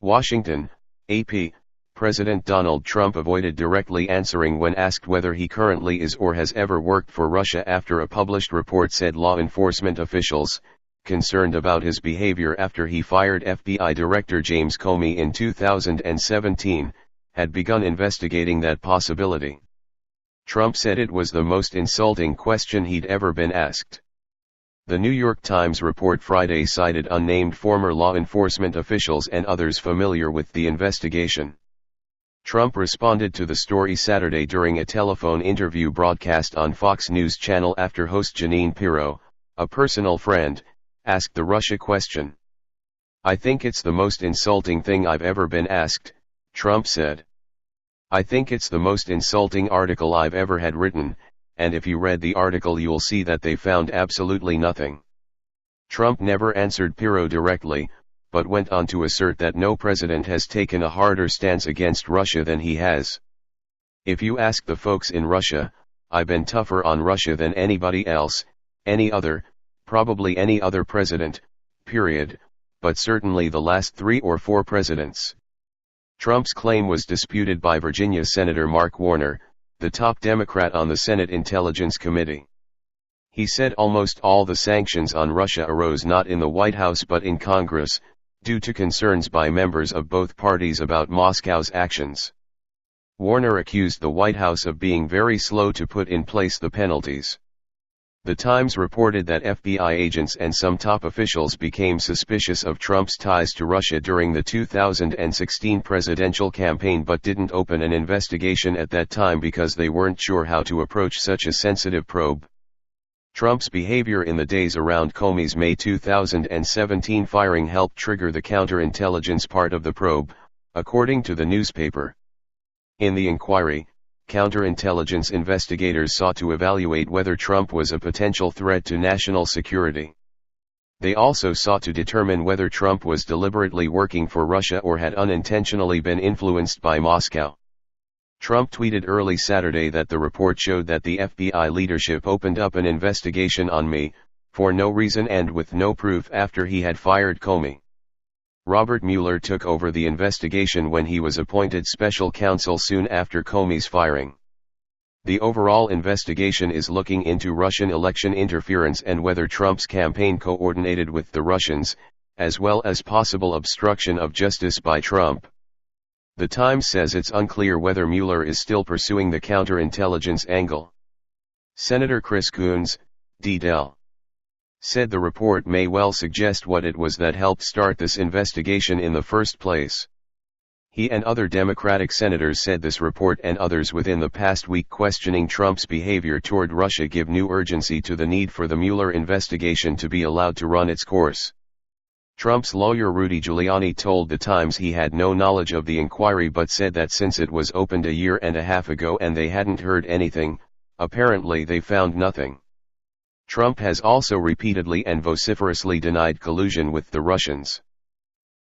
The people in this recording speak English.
Washington, AP. President Donald Trump avoided directly answering when asked whether he currently is or has ever worked for Russia after a published report said law enforcement officials, concerned about his behavior after he fired FBI Director James Comey in 2017, had begun investigating that possibility. Trump said it was the most insulting question he'd ever been asked. The New York Times report Friday cited unnamed former law enforcement officials and others familiar with the investigation. Trump responded to the story Saturday during a telephone interview broadcast on Fox News Channel after host Jeanine Pirro, a personal friend, asked the Russia question. "I think it's the most insulting thing I've ever been asked," Trump said. "I think it's the most insulting article I've ever had written, and if you read the article you'll see that they found absolutely nothing." Trump never answered Pirro directly, but went on to assert that no president has taken a harder stance against Russia than he has. "If you ask the folks in Russia, I've been tougher on Russia than anybody else, probably any other president, period, but certainly the last 3 or 4 presidents." Trump's claim was disputed by Virginia Senator Mark Warner, the top Democrat on the Senate Intelligence Committee. He said almost all the sanctions on Russia arose not in the White House but in Congress, due to concerns by members of both parties about Moscow's actions. Warner accused the White House of being very slow to put in place the penalties. The Times reported that FBI agents and some top officials became suspicious of Trump's ties to Russia during the 2016 presidential campaign but didn't open an investigation at that time because they weren't sure how to approach such a sensitive probe. Trump's behavior in the days around Comey's May 2017 firing helped trigger the counterintelligence part of the probe, according to the newspaper. In the inquiry, counterintelligence investigators sought to evaluate whether Trump was a potential threat to national security. They also sought to determine whether Trump was deliberately working for Russia or had unintentionally been influenced by Moscow. Trump tweeted early Saturday that the report showed that the FBI leadership opened up an investigation on me, for no reason and with no proof after he had fired Comey. Robert Mueller took over the investigation when he was appointed special counsel soon after Comey's firing. The overall investigation is looking into Russian election interference and whether Trump's campaign coordinated with the Russians, as well as possible obstruction of justice by Trump. The Times says it's unclear whether Mueller is still pursuing the counterintelligence angle. Senator Chris Coons, D.Del, said the report may well suggest what it was that helped start this investigation in the first place. He and other Democratic senators said this report and others within the past week questioning Trump's behavior toward Russia give new urgency to the need for the Mueller investigation to be allowed to run its course. Trump's lawyer Rudy Giuliani told The Times he had no knowledge of the inquiry but said that since it was opened a year and a half ago and they hadn't heard anything, apparently they found nothing. Trump has also repeatedly and vociferously denied collusion with the Russians.